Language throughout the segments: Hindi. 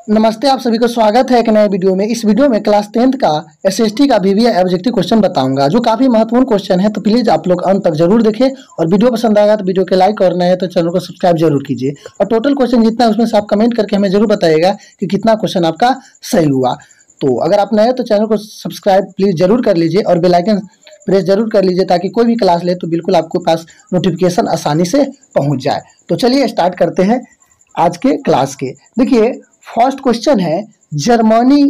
नमस्ते, आप सभी को स्वागत है एक नए वीडियो में। इस वीडियो में क्लास 10th का एसएसटी का वीवीए ऑब्जेक्टिव क्वेश्चन बताऊंगा, जो काफी महत्वपूर्ण क्वेश्चन है। तो प्लीज आप लोग अंत तक जरूर देखें और वीडियो पसंद आएगा तो वीडियो के लाइक और नए तो चैनल को सब्सक्राइब जरूर कीजिए। और टोटल क्वेश्चन जितना है उसमें से आप कमेंट करके हमें जरूर बताइएगा कि कितना क्वेश्चन आपका सही हुआ। तो अगर आप नए तो चैनल को सब्सक्राइब प्लीज जरूर कर लीजिए और बेल आइकन प्रेस जरूर कर लीजिए, ताकि कोई भी क्लास ले तो बिल्कुल आपके पास नोटिफिकेशन आसानी से पहुंच जाए। तो चलिए स्टार्ट करते हैं आज के क्लास के। देखिए, फर्स्ट क्वेश्चन है, जर्मनी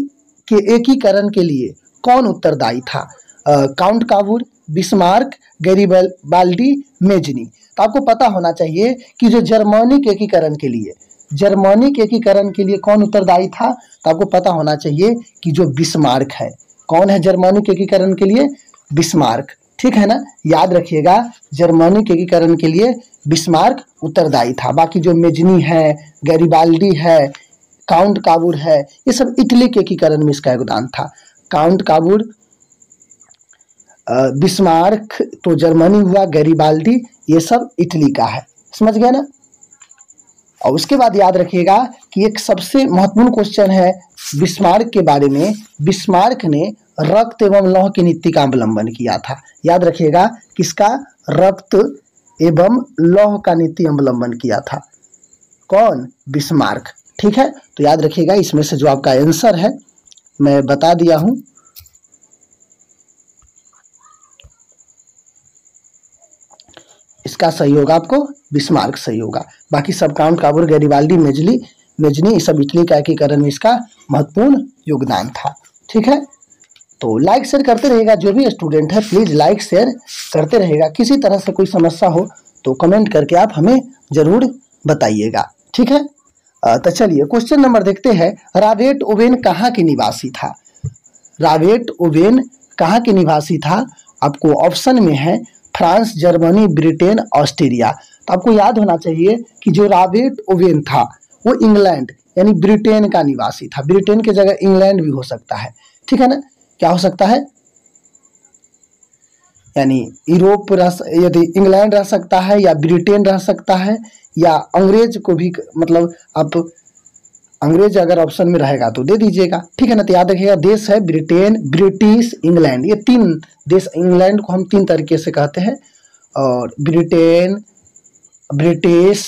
के एकीकरण के लिए कौन उत्तरदायी था? Count Cavour, Bismarck, Garibaldi, Mazzini. तो आपको पता होना चाहिए कि जो जर्मनी के एकीकरण के लिए कौन उत्तरदायी था। तो आपको पता होना चाहिए कि जो बिस्मार्क है। कौन है जर्मनी के एकीकरण के लिए? बिस्मार्क। ठीक है ना, याद रखिएगा, जर्मनी के एकीकरण के लिए बिस्मार्क उत्तरदायी था। बाकी जो मेजनी है, गैरीबाल्डी है, काउंट कावुर है, ये सब इटली के एकीकरण में इसका योगदान था। काउंट कावुर, बिस्मार्क तो जर्मनी हुआ, गैरीबाल्डी ये सब इटली का है। समझ गया ना। और उसके बाद याद रखिएगा कि एक सबसे महत्वपूर्ण क्वेश्चन है बिस्मार्क के बारे में। बिस्मार्क ने रक्त एवं लौह की नीति का अवलंबन किया था। याद रखिएगा, किसका? रक्त एवं लौह का नीति अवलंबन किया था। कौन? बिस्मार्क। ठीक है, तो याद रखिएगा, इसमें से जो आपका आंसर है मैं बता दिया हूं। इसका सही होगा आपको बिस्मार्क सही होगा। बाकी सब काउंट कावुर, गैरीबाल्डी, मेजनी ये सब इटली का एकीकरण में इसका महत्वपूर्ण योगदान था। ठीक है, तो लाइक शेयर करते रहेगा। जो भी स्टूडेंट है प्लीज लाइक शेयर करते रहेगा। किसी तरह से कोई समस्या हो तो कमेंट करके आप हमें जरूर बताइएगा। ठीक है, तो चलिए क्वेश्चन नंबर देखते हैं। रॉबर्ट ओवेन कहाँ के निवासी था? रॉबर्ट ओवेन कहाँ के निवासी था? आपको ऑप्शन में है फ्रांस, जर्मनी, ब्रिटेन, ऑस्ट्रेलिया। तो आपको याद होना चाहिए कि जो रॉबर्ट ओवेन था वो इंग्लैंड यानी ब्रिटेन का निवासी था। ब्रिटेन की जगह इंग्लैंड भी हो सकता है। ठीक है ना, क्या हो सकता है? यानी यूरोप यदि इंग्लैंड रह सकता है, या ब्रिटेन रह सकता है, या अंग्रेज को भी, मतलब आप अंग्रेज अगर ऑप्शन में रहेगा तो दे दीजिएगा। ठीक है ना, तो याद रखिएगा, देश है ब्रिटेन, ब्रिटिश, इंग्लैंड। ये तीन देश, इंग्लैंड को हम तीन तरीके से कहते हैं, और ब्रिटेन, ब्रिटिश,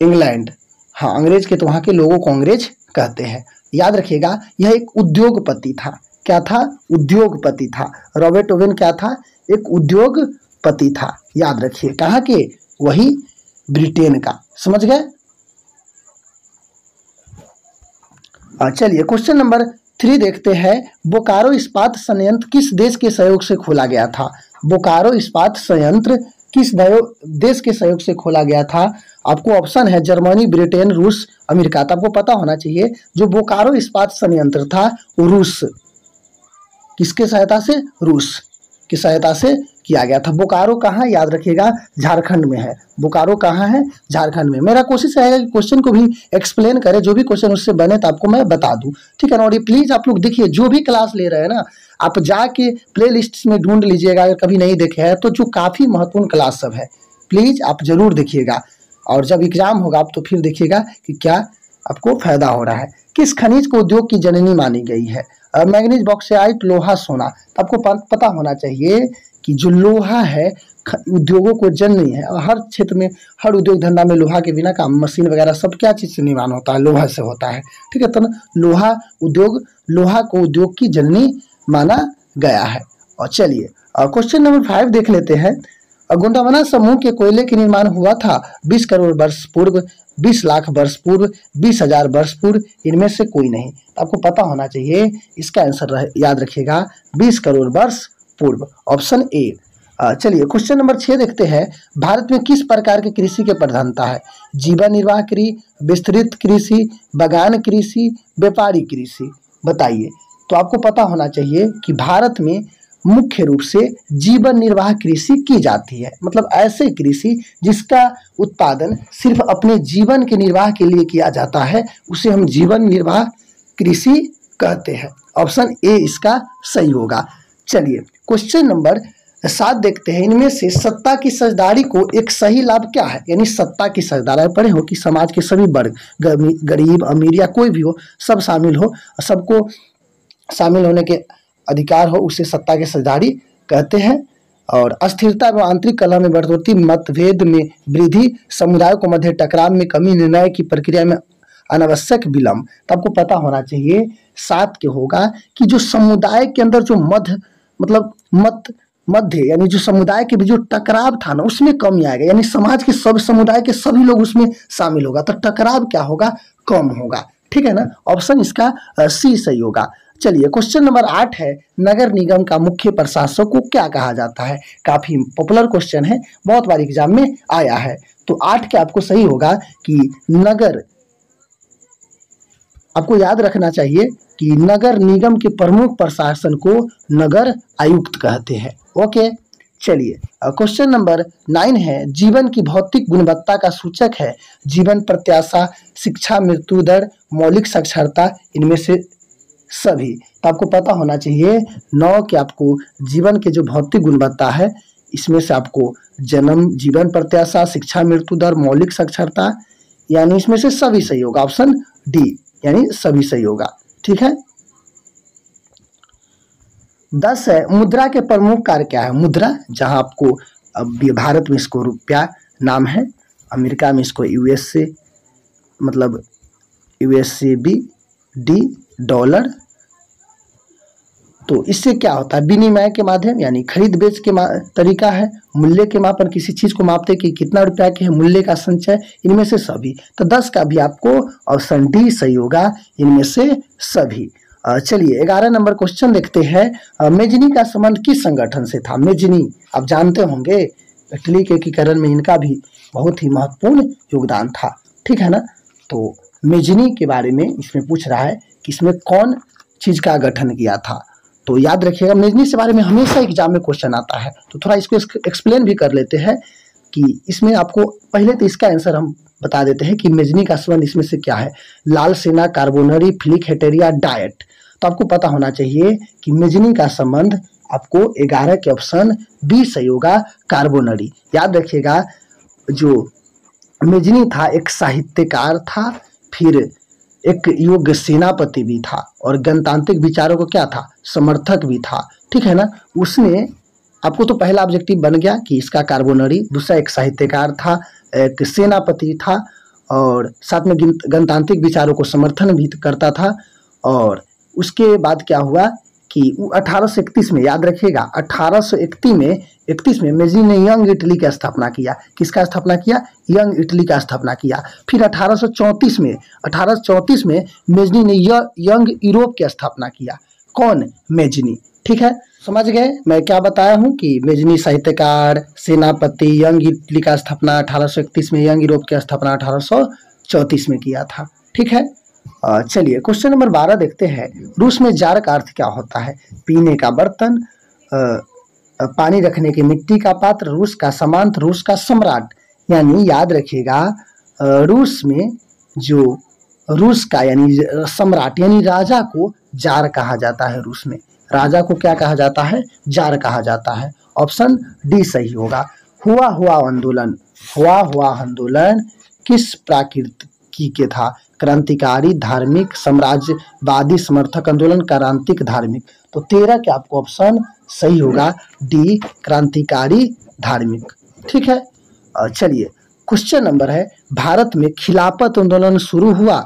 इंग्लैंड। हाँ, अंग्रेज के तो वहाँ के लोगों को अंग्रेज कहते हैं। याद रखिएगा, यह एक उद्योगपति था। क्या था? उद्योगपति था। रॉबर्ट ओवेन क्या था? एक उद्योगपति था। याद रखिए, कहाँ के? वही ब्रिटेन का। समझ गए? चलिए क्वेश्चन नंबर 3 देखते हैं। बोकारो इस्पात संयंत्र किस देश के सहयोग से खोला गया था? बोकारो इस्पात संयंत्र किस देश के सहयोग से खोला गया था? आपको ऑप्शन है जर्मनी, ब्रिटेन, रूस, अमेरिका। तो आपको पता होना चाहिए जो बोकारो इस्पात संयंत्र था वो रूस, किसके सहायता से? रूस की सहायता से किया गया था। बोकारो कहाँ? याद रखिएगा, झारखंड में है। बोकारो कहाँ है? झारखंड में। मेरा कोशिश रहेगा कि क्वेश्चन को भी एक्सप्लेन करें, जो भी क्वेश्चन उससे बने तो आपको मैं बता दूं। ठीक है ना। और ये प्लीज आप लोग देखिए, जो भी क्लास ले रहे हैं ना, आप जाके प्ले लिस्ट में ढूंढ लीजिएगा। अगर कभी नहीं देखे हैं तो जो काफी महत्वपूर्ण क्लास सब है, प्लीज आप जरूर देखिएगा। और जब एग्जाम होगा आप तो फिर देखिएगा कि क्या आपको फायदा हो रहा है। किस खनिज को उद्योग की जननी मानी गई है? मैग्नीज, बॉक्साइट, लोहा, सोना। तो आपको पता होना चाहिए कि जो लोहा है उद्योगों को जननी है। हर क्षेत्र में, हर उद्योग धंधा में लोहा के बिना काम, मशीन वगैरह सब क्या चीज से निर्माण होता है? लोहा से होता है। ठीक है, तो लोहा को उद्योग की जननी माना गया है। और चलिए क्वेश्चन नंबर 5 देख लेते हैं। गोंडवाना समूह के कोयले के निर्माण हुआ था 20 करोड़ वर्ष पूर्व, 20 लाख वर्ष पूर्व, 20,000 वर्ष पूर्व, इनमें से कोई नहीं। आपको पता होना चाहिए, इसका आंसर याद रखिएगा 20 करोड़ वर्ष पूर्व, ऑप्शन ए। चलिए क्वेश्चन नंबर 6 देखते हैं। भारत में किस प्रकार की कृषि की प्रधानता है? जीवन निर्वाह कृषि, विस्तृत कृषि, बागान कृषि, व्यापारी कृषि। बताइए। तो आपको पता होना चाहिए कि भारत में मुख्य रूप से जीवन निर्वाह कृषि की जाती है। मतलब ऐसे कृषि जिसका उत्पादन सिर्फ अपने जीवन के निर्वाह के लिए किया जाता है, उसे हम जीवन निर्वाह कृषि कहते हैं। ऑप्शन ए इसका सही होगा। चलिए क्वेश्चन नंबर साथ देखते हैं, इनमें से सत्ता की साझेदारी को एक सही लाभ क्या है। यानी सत्ता की साझेदारी पढ़े हो कि समाज के सभी वर्ग, गरीब अमीर या कोई भी हो, सब शामिल हो, सबको शामिल होने के अधिकार हो, उसे सत्ता की साझेदारी कहते हैं। और अस्थिरता व आंतरिक कलह में बढ़ोतरी, मतभेद में वृद्धि, समुदायों को मध्य टकराव में कमी, निर्णय की प्रक्रिया में अनावश्यक विलंब। तो आपको पता होना चाहिए साथ के होगा कि जो समुदाय के अंदर जो मध्य यानी जो समुदाय के बीच जो टकराव था ना, उसमें कमी आएगा। यानी समाज के सब समुदाय के सभी लोग उसमें शामिल होगा, तो टकराव क्या होगा, कम होगा। ठीक है ना, ऑप्शन इसका सी सही होगा। चलिए क्वेश्चन नंबर 8 है, नगर निगम का मुख्य प्रशासक को क्या कहा जाता है। काफी पॉपुलर क्वेश्चन है, बहुत बार एग्जाम में आया है। तो 8 के आपको सही होगा कि नगर, आपको याद रखना चाहिए कि नगर निगम के प्रमुख प्रशासन को नगर आयुक्त कहते हैं। ओके, चलिए क्वेश्चन नंबर 9 है, जीवन की भौतिक गुणवत्ता का सूचक है जीवन प्रत्याशा, शिक्षा मृत्यु दर, मौलिक साक्षरता, इनमें से सभी। तो आपको पता होना चाहिए 9 के आपको जीवन के जो भौतिक गुणवत्ता है, इसमें से आपको जन्म, जीवन प्रत्याशा, शिक्षा मृत्यु दर, मौलिक साक्षरता, यानी इसमें से सभी सही होगा। ऑप्शन डी यानी सभी सही होगा। ठीक है। 10 है, मुद्रा के प्रमुख कार्य क्या है। मुद्रा, जहां आपको भारत में इसको रुपया नाम है, अमेरिका में इसको यूएसए मतलब यूएसएबी डी डॉलर। तो इससे क्या होता है, विनिमय के माध्यम यानी खरीद बेच के तरीका है। मूल्य के मापन, किसी चीज को मापते कि कितना रुपया के है, मूल्य का संचय, इनमें से सभी। तो 10 का भी आपको ऑप्शन डी सही होगा, इनमें से सभी। चलिए 11 नंबर क्वेश्चन देखते हैं, मेजनी का संबंध किस संगठन से था। मेजनी आप जानते होंगे, इटली के एकीकरण में इनका भी बहुत ही महत्वपूर्ण योगदान था। ठीक है ना। तो मेजनी के बारे में इसमें पूछ रहा है कि इसमें कौन चीज का गठन किया था। तो याद रखिएगा, मेजनी के बारे में हमेशा एग्जाम में क्वेश्चन आता है, तो थोड़ा इसको एक्सप्लेन भी कर लेते हैं कि इसमें आपको पहले तो इसका आंसर हम बता देते हैं कि मेजनी का संबंध इसमें से क्या है। लाल सेना, कार्बोनरी, फ्लिक हेटेरिया, डायट। तो आपको पता होना चाहिए कि मेजनी का संबंध आपको 11 के ऑप्शन बी सही होगा, कार्बोनरी। याद रखिएगा, जो मेजनी था एक साहित्यकार था, फिर एक योग्य सेनापति भी था, और गणतांत्रिक विचारों को क्या था, समर्थक भी था। ठीक है ना। उसने आपको तो पहला ऑब्जेक्टिव बन गया कि इसका कार्बोनरी, दूसरा एक साहित्यकार था, एक सेनापति था, और साथ में गणतांत्रिक विचारों को समर्थन भी करता था। और उसके बाद क्या हुआ कि 1831 में, याद रखिएगा 1831 में मेजनी ने यंग इटली की स्थापना किया। किसका स्थापना किया, यंग इटली का स्थापना किया। फिर 1834 में मेजनी ने यंग यूरोप की स्थापना किया। कौन, मेजनी। ठीक है, समझ गए मैं क्या बताया हूँ कि मेजनी साहित्यकार, सेनापति, यंग इटली का स्थापना 1831 में, यंग यूरोप की स्थापना 1834 में किया था। ठीक है। चलिए क्वेश्चन नंबर 12 देखते हैं, रूस में जार का अर्थ क्या होता है। पीने का बर्तन, पानी रखने की मिट्टी का पात्र, रूस का सामंत, रूस का सम्राट। यानी याद रखिएगा, रूस में जो रूस का यानी सम्राट यानी राजा को जार कहा जाता है। रूस में राजा को क्या कहा जाता है, जार कहा जाता है। ऑप्शन डी सही होगा। हुआ आंदोलन किस प्रकृति के था। क्रांतिकारी, धार्मिक, साम्राज्यवादी, समर्थक आंदोलन, क्रांतिक, धार्मिक। तो 13 के आपको ऑप्शन सही होगा, डी क्रांतिकारी, धार्मिक। ठीक है। चलिए क्वेश्चन नंबर है, भारत में खिलाफत आंदोलन शुरू हुआ।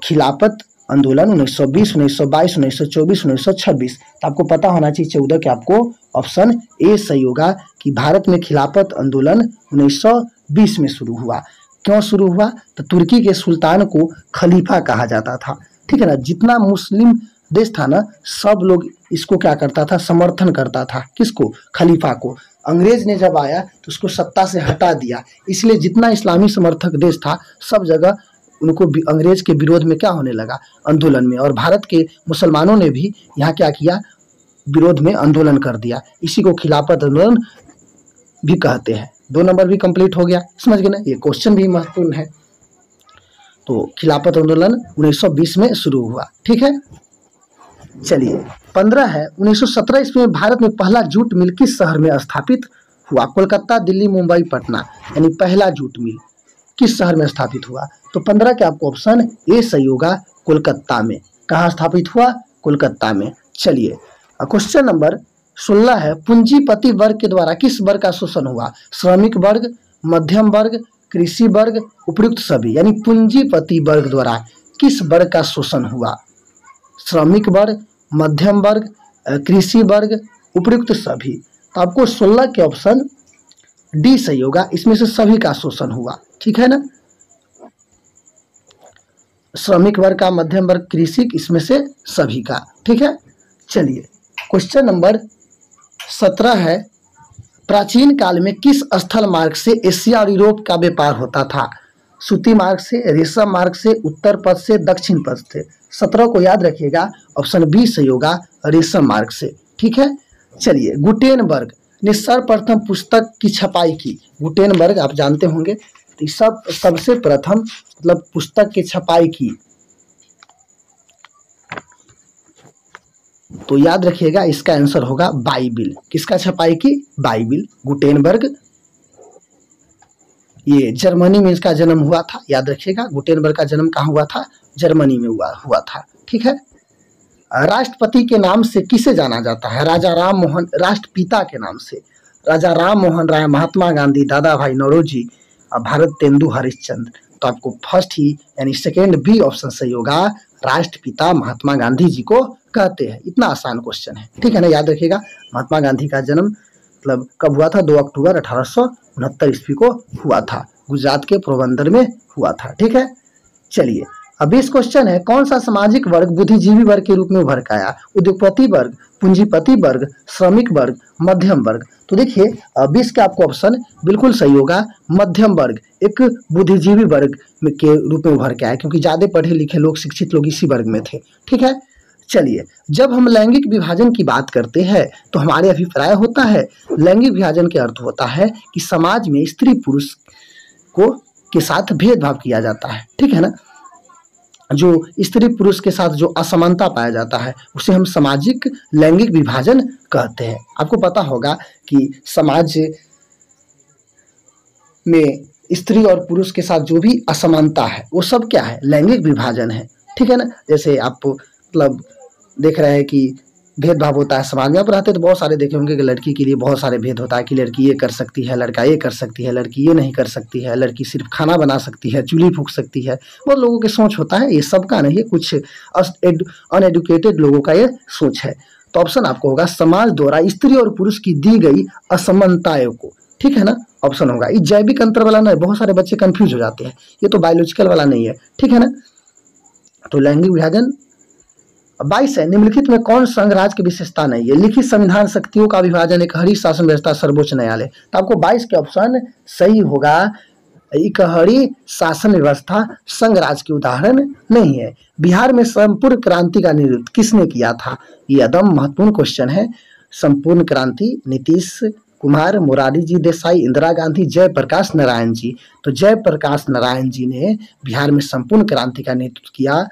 खिलाफत आंदोलन 1920, 1922, 1924, 1926। तो आपको पता होना चाहिए 14 के आपको ऑप्शन ए सही होगा कि भारत में खिलाफत आंदोलन 1920 में शुरू हुआ। क्यों शुरू हुआ, तो तुर्की के सुल्तान को खलीफा कहा जाता था। ठीक है ना। जितना मुस्लिम देश था ना, सब लोग इसको क्या करता था, समर्थन करता था। किसको, खलीफा को। अंग्रेज ने जब आया तो उसको सत्ता से हटा दिया, इसलिए जितना इस्लामी समर्थक देश था सब जगह उनको अंग्रेज के विरोध में क्या होने लगा, आंदोलन में। और भारत के मुसलमानों ने भी यहाँ क्या किया, विरोध में आंदोलन कर दिया। इसी को खिलाफत आंदोलन भी कहते हैं। 2 नंबर भी कंप्लीट हो गया, समझ गए ना। ये क्वेश्चन भी महत्वपूर्ण है। तो खिलाफत आंदोलन 1920 में शुरू हुआ। ठीक है। चलिए 15 है, 1917 ईस्वी में भारत में पहला जूट मिल किस शहर में स्थापित हुआ? कोलकाता, दिल्ली, मुंबई, पटना। यानी पहला जूट मिल किस शहर में स्थापित हुआ? तो 15 के आपको ऑप्शन ए सही होगा, कोलकाता में। कहाँ स्थापित हुआ? कोलकाता में। चलिए क्वेश्चन नंबर 16 है, पूंजीपति वर्ग के द्वारा किस वर्ग का शोषण हुआ? श्रमिक वर्ग, मध्यम वर्ग, कृषि वर्ग, उपयुक्त सभी। यानी पूंजीपति वर्ग द्वारा किस वर्ग का शोषण हुआ? श्रमिक वर्ग, मध्यम वर्ग, कृषि वर्ग, उपयुक्त सभी। तो आपको 16 के ऑप्शन डी सही होगा, इसमें से सभी का शोषण हुआ। ठीक है ना, श्रमिक वर्ग का, मध्यम वर्ग, कृषि, इसमें से सभी का। ठीक है, चलिए क्वेश्चन नंबर 17 है, प्राचीन काल में किस स्थल मार्ग से एशिया और यूरोप का व्यापार होता था? सूती मार्ग से, रेशम मार्ग से, उत्तर पथ से, दक्षिण पथ से। 17 को याद रखिएगा, ऑप्शन बी सही होगा, रेशम मार्ग से। ठीक है, चलिए गुटेनबर्ग ने सर्वप्रथम पुस्तक की छपाई की। गुटेनबर्ग आप जानते होंगे, तो सबसे प्रथम मतलब पुस्तक की छपाई की, तो याद रखिएगा इसका आंसर होगा बाइबिल। किसका छपाई की? बाइबिल। गुटेनबर्ग, ये जर्मनी में इसका जन्म हुआ था। याद रखिएगा गुटेनबर्ग का जन्म कहाँ हुआ था? जर्मनी में हुआ था। ठीक है, राष्ट्रपति के नाम से किसे जाना जाता है? राजा राम मोहन। राष्ट्रपिता के नाम से राजा राम मोहन राय, महात्मा गांधी, दादा भाई नौरोजी, भारत तेंदु हरिश्चंद्र। तो आपको फर्स्ट ही यानी सेकेंड बी ऑप्शन सही होगा, राष्ट्रपिता महात्मा गांधी जी को कहते हैं। इतना आसान क्वेश्चन है। ठीक है ना, याद रखिएगा महात्मा गांधी का जन्म मतलब कब हुआ था? 2 अक्टूबर 1869 ईस्वी को हुआ था। गुजरात के पोरबंदर में हुआ था। ठीक है, चलिए अब इस क्वेश्चन है, कौन सा सामाजिक वर्ग बुद्धिजीवी वर्ग के रूप में उभर कर आया? उद्योगपति वर्ग, पूंजीपति वर्ग, श्रमिक वर्ग, मध्यम वर्ग। तो देखिए 20 का आपको ऑप्शन बिल्कुल सही होगा, मध्यम वर्ग एक बुद्धिजीवी वर्ग के रूप में उभर के आया, क्योंकि ज्यादा पढ़े लिखे लोग, शिक्षित लोग इसी वर्ग में थे। ठीक है, चलिए जब हम लैंगिक विभाजन की बात करते हैं तो हमारे अभिप्राय होता है, लैंगिक विभाजन के अर्थ होता है कि समाज में स्त्री पुरुष को के साथ भेदभाव किया जाता है। ठीक है ना, जो स्त्री पुरुष के साथ जो असमानता पाया जाता है उसे हम सामाजिक लैंगिक विभाजन कहते हैं। आपको पता होगा कि समाज में स्त्री और पुरुष के साथ जो भी असमानता है वो सब क्या है? लैंगिक विभाजन है। ठीक है ना, जैसे आप मतलब देख रहे हैं कि भेदभाव होता है समाज में। आप रहते तो बहुत सारे देखे होंगे कि लड़की के लिए बहुत सारे भेद होता है कि लड़की ये कर सकती है, लड़का ये कर सकती है, लड़की ये नहीं कर सकती है, लड़की सिर्फ खाना बना सकती है, चूल्ही फूंक सकती है। बहुत लोगों की सोच होता है, ये सबका नहीं है, कुछ अनएडुकेटेड लोगों का ये सोच है। तो ऑप्शन आपको होगा, समाज द्वारा स्त्री और पुरुष की दी गई असमानताओं को। ठीक है ना, ऑप्शन होगा। ये जैविक अंतर वाला नहीं, बहुत सारे बच्चे कंफ्यूज हो जाते हैं, ये तो बायोलॉजिकल वाला नहीं है। ठीक है ना, तो लैंगिक विभाजन। 22 है, निम्नलिखित में कौन संघ राज्य की विशेषता नहीं है? लिखित संविधान, शक्तियों का विभाजन, एकहरी शासन व्यवस्था, सर्वोच्च न्यायालय। तो आपको 22 के ऑप्शन सही होगा, एकहरी शासन व्यवस्था संघ राज्य की उदाहरण नहीं है। बिहार में संपूर्ण क्रांति का नेतृत्व किसने किया था? ये एकदम महत्वपूर्ण क्वेश्चन है। संपूर्ण क्रांति नीतीश कुमार, मोरारजी जी देसाई, इंदिरा गांधी, जयप्रकाश नारायण जी। तो जयप्रकाश नारायण जी ने बिहार में संपूर्ण क्रांति का नेतृत्व किया,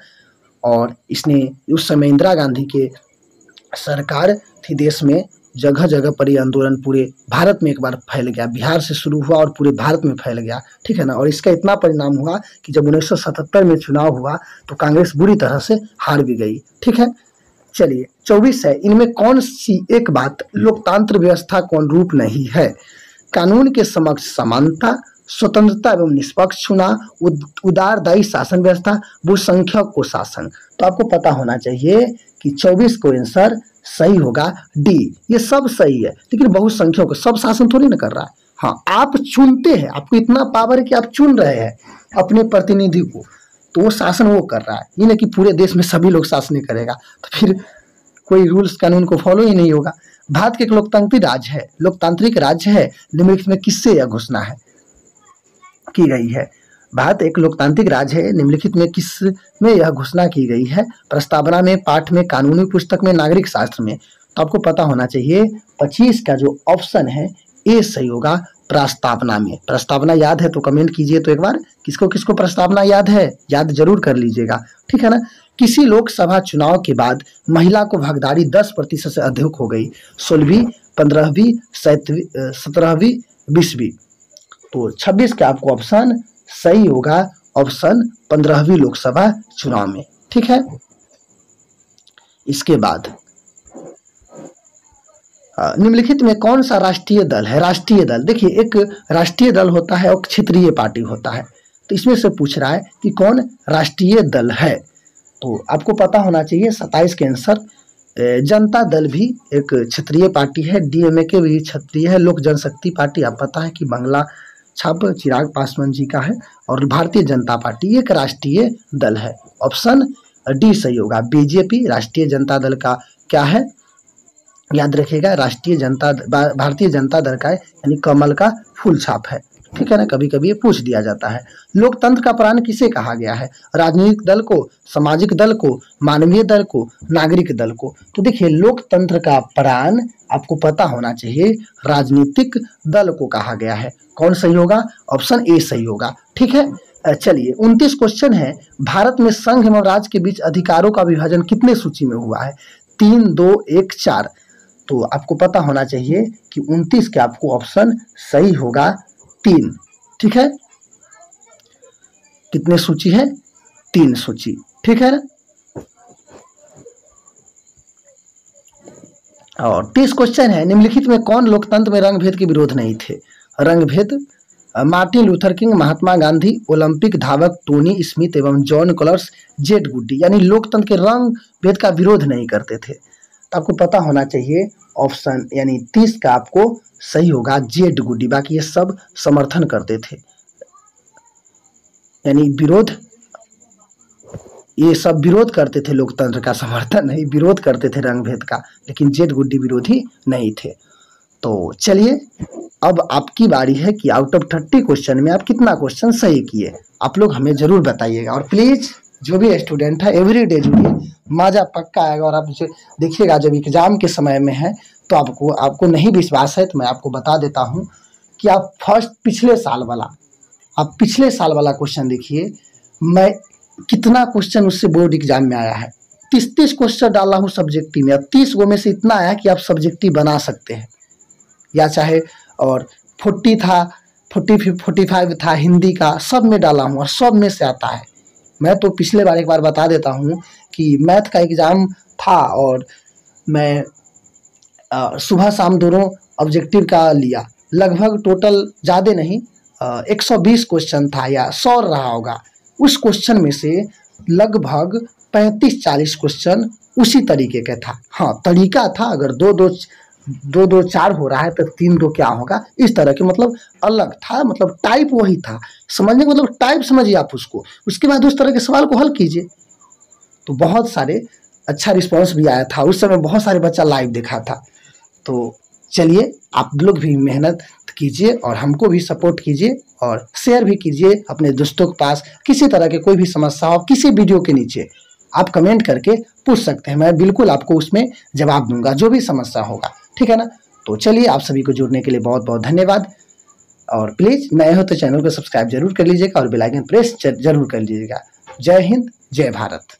और इसने उस समय इंदिरा गांधी के सरकार थी देश में, जगह जगह पर ये आंदोलन पूरे भारत में एक बार फैल गया। बिहार से शुरू हुआ और पूरे भारत में फैल गया। ठीक है ना, और इसका इतना परिणाम हुआ कि जब 1977 में चुनाव हुआ तो कांग्रेस बुरी तरह से हार भी गई। ठीक है, चलिए 24 है, इनमें कौन सी एक बात लोकतांत्र व्यवस्था को अनुरूप नहीं है? कानून के समक्ष समानता, स्वतंत्रता एवं निष्पक्ष चुनाव, उदारदायी शासन व्यवस्था, बहुसंख्यक को शासन। तो आपको पता होना चाहिए कि 24 को आंसर सही होगा डी। ये सब सही है, लेकिन बहुसंख्यक को, सब शासन थोड़ी ना कर रहा है। हाँ, आप चुनते हैं, आपको इतना पावर है कि आप चुन रहे हैं अपने प्रतिनिधि को, तो वो शासन वो कर रहा है। ये नहीं कि पूरे देश में सभी लोग शासन करेगा, तो फिर कोई रूल्स कानून को फॉलो ही नहीं होगा। भारत एक लोकतांत्रिक राज्य है, निम्नलिखित में किससे यह घोषणा है की गई है? भारत एक लोकतांत्रिक राज्य है, निम्नलिखित में किस में यह घोषणा की गई है? प्रस्तावना में, पाठ में, कानूनी पुस्तक में, नागरिक शास्त्र में। तो आपको पता होना चाहिए 25 का जो ऑप्शन है ए सही होगा, प्रस्तावना में। प्रस्तावना याद है तो कमेंट कीजिए तो एक बार, किसको किसको प्रस्तावना याद है, याद जरूर कर लीजिएगा, ठीक है ना। किसी लोकसभा चुनाव के बाद महिला को भागीदारी 10% से अधिक हो गई, 16वीं, 15वीं, 17वीं, 20वीं। तो 26 का आपको ऑप्शन सही होगा, ऑप्शन 15वीं लोकसभा चुनाव में, ठीक है। इसके बाद निम्नलिखित में कौन सा राष्ट्रीय दल है। राष्ट्रीय दल, देखिए एक राष्ट्रीय दल होता है और क्षेत्रीय पार्टी होता है, तो इसमें से पूछ रहा है कि कौन राष्ट्रीय दल है। तो आपको पता होना चाहिए 27 के आंसर। जनता दल भी एक क्षेत्रीय पार्टी है, डीएमके भी क्षेत्रीय है, लोक जनशक्ति पार्टी आप पता है कि बंगला छाप चिराग पासवान जी का है, और भारतीय जनता पार्टी एक राष्ट्रीय दल है। ऑप्शन डी सही होगा। बीजेपी राष्ट्रीय जनता दल का क्या है, याद रखिएगा, भारतीय जनता दल का है, यानी कमल का फूल छाप है, ठीक है ना। कभी कभी ये पूछ दिया जाता है। लोकतंत्र का प्राण किसे कहा गया है। राजनीतिक दल को, सामाजिक दल को, मानवीय दल को, नागरिक दल को। तो देखिए लोकतंत्र का प्राण आपको पता होना चाहिए, राजनीतिक दल को कहा गया है। कौन सही होगा, ऑप्शन ए सही होगा, ठीक है। चलिए 29 क्वेश्चन है। भारत में संघ एवं राज्य के बीच अधिकारों का विभाजन कितने सूची में हुआ है, 3, 2, 1, 4। तो आपको पता होना चाहिए कि 29 के आपको ऑप्शन सही होगा 3, ठीक है। कितने सूची है, 3 सूची, ठीक है ना। और 30 क्वेश्चन है। निम्नलिखित में कौन लोकतंत्र में रंग भेद के विरोध नहीं थे। रंग भेद, Martin Luther king, Mahatma Gandhi, Olympic धावक टोनी स्मिथ एवं जॉन कलर्स, जेड गुड्डी, यानी लोकतंत्र के रंग भेद का विरोध नहीं करते थे। तो आपको पता होना चाहिए ऑप्शन यानी 30 का आपको सही होगा जेड गुड्डी। बाकी ये सब समर्थन करते थे, यानी विरोध, ये सब विरोध करते थे लोकतंत्र का, समर्थन नहीं, विरोध करते थे रंग भेद का, लेकिन जेड गुड्डी विरोधी नहीं थे। तो चलिए अब आपकी बारी है कि आउट ऑफ 30 क्वेश्चन में आप कितना क्वेश्चन सही किए, आप लोग हमें जरूर बताइएगा। और प्लीज जो भी स्टूडेंट है एवरीडे जुड़िए, मजा पक्का आएगा। और आप देखिएगा जब एग्जाम के समय में है तो आपको नहीं विश्वास है तो मैं आपको बता देता हूँ कि आप पिछले साल वाला क्वेश्चन देखिए, मैं कितना क्वेश्चन उससे बोर्ड एग्जाम में आया है। 30 क्वेश्चन डाला हूँ सब्जेक्टिव में, 30 गो में से इतना आया कि आप सब्जेक्टिव बना सकते हैं, या चाहे और 40 था, 45 था हिंदी का, सब में डाला हूँ और सब में से आता है। मैं तो पिछले बार एक बार बता देता हूँ कि मैथ का एग्ज़ाम था और मैं सुबह शाम दोनों ऑब्जेक्टिव का लिया, लगभग टोटल ज़्यादा नहीं 120 क्वेश्चन था या 100 रहा होगा। उस क्वेश्चन में से लगभग 35-40 क्वेश्चन उसी तरीके का था। हाँ तरीका था, अगर 2-2 4 हो रहा है तो 3-2 क्या होगा, इस तरह के, मतलब अलग था, मतलब टाइप वही था, समझने का मतलब टाइप समझिए आप उसको, उसके बाद उस तरह के सवाल को हल कीजिए। तो बहुत सारे अच्छा रिस्पांस भी आया था, उस समय बहुत सारे बच्चा लाइव देखा था। तो चलिए आप लोग भी मेहनत कीजिए और हमको भी सपोर्ट कीजिए और शेयर भी कीजिए अपने दोस्तों के पास। किसी तरह के कोई भी समस्या हो किसी वीडियो के नीचे आप कमेंट करके पूछ सकते हैं, मैं बिल्कुल आपको उसमें जवाब दूंगा जो भी समस्या होगा, ठीक है ना। तो चलिए आप सभी को जुड़ने के लिए बहुत बहुत धन्यवाद। और प्लीज़ नए हो तो चैनल को सब्सक्राइब जरूर कर लीजिएगा और बेल आइकन प्रेस जरूर कर लीजिएगा। जय हिंद, जय भारत।